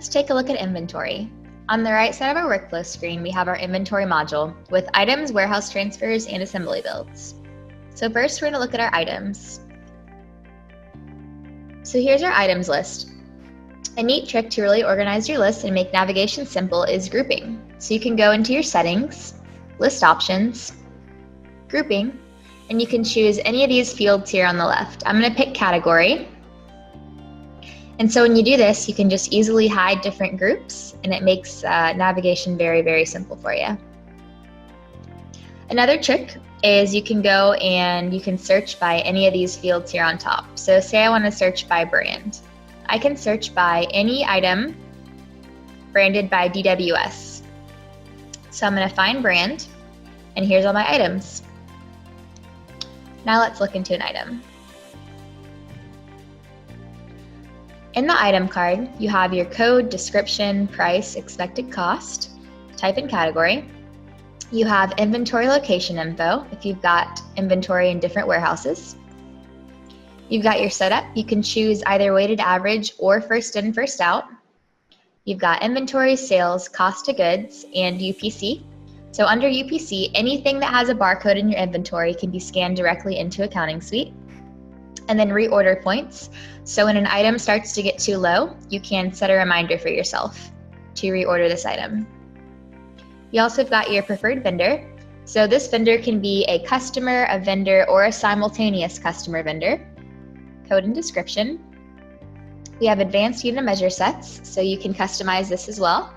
Let's take a look at inventory. On the right side of our workflow screen, we have our inventory module with items, warehouse transfers, and assembly builds. So first, we're going to look at our items. So here's our items list. A neat trick to really organize your list and make navigation simple is grouping. So you can go into your settings, list options, grouping, and you can choose any of these fields here on the left. I'm going to pick category. And so when you do this, you can just easily hide different groups, and it makes navigation very, very simple for you. Another trick is you can go and you can search by any of these fields here on top. So say I want to search by brand. I can search by any item branded by DWS. So I'm going to find brand, and here's all my items. Now let's look into an item. In the item card, you have your code, description, price, expected cost, type and category. You have inventory location info if you've got inventory in different warehouses. You've got your setup. You can choose either weighted average or first in, first out. You've got inventory, sales, cost of goods, and UPC. So under UPC, anything that has a barcode in your inventory can be scanned directly into AccountingSuite. And then reorder points. So when an item starts to get too low, you can set a reminder for yourself to reorder this item. You also have got your preferred vendor. So this vendor can be a customer, a vendor, or a simultaneous customer vendor. Code and description. We have advanced unit measure sets, so you can customize this as well.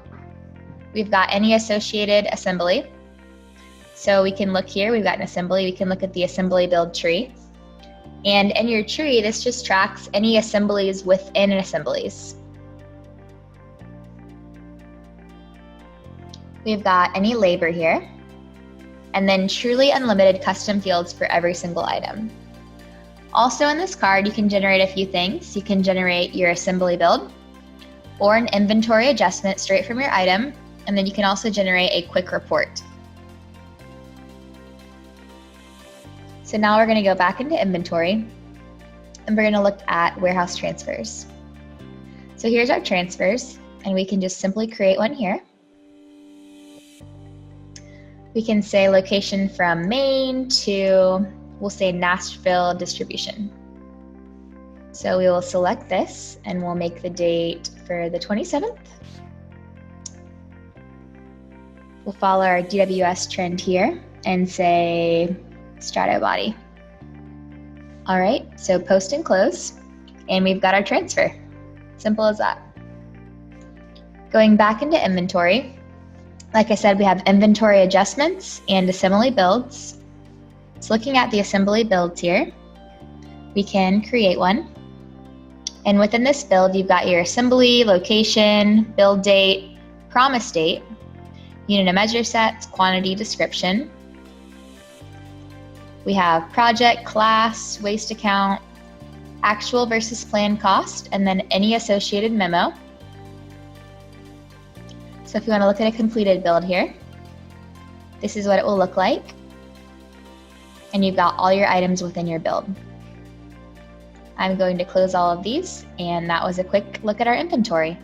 We've got any associated assembly. So we can look here, we've got an assembly, we can look at the assembly build tree. And in your tree, this just tracks any assemblies within assemblies. We've got any labor here, and then truly unlimited custom fields for every single item. Also in this card, you can generate a few things. You can generate your assembly build or an inventory adjustment straight from your item, and then you can also generate a quick report. So now we're going to go back into inventory, and we're going to look at warehouse transfers. So here's our transfers, and we can just simply create one here. We can say location from Maine to, we'll say Nashville distribution. So we will select this, and we'll make the date for the 27th. We'll follow our DWS trend here and say Strato body. All right, so post and close, and we've got our transfer. Simple as that. Going back into inventory, like I said, we have inventory adjustments and assembly builds. So looking at the assembly builds here, we can create one. And within this build, you've got your assembly, location, build date, promise date, unit of measure sets, quantity description. We have project, class, waste account, actual versus planned cost, and then any associated memo. So if you want to look at a completed build here, this is what it will look like. And you've got all your items within your build. I'm going to close all of these, and that was a quick look at our inventory.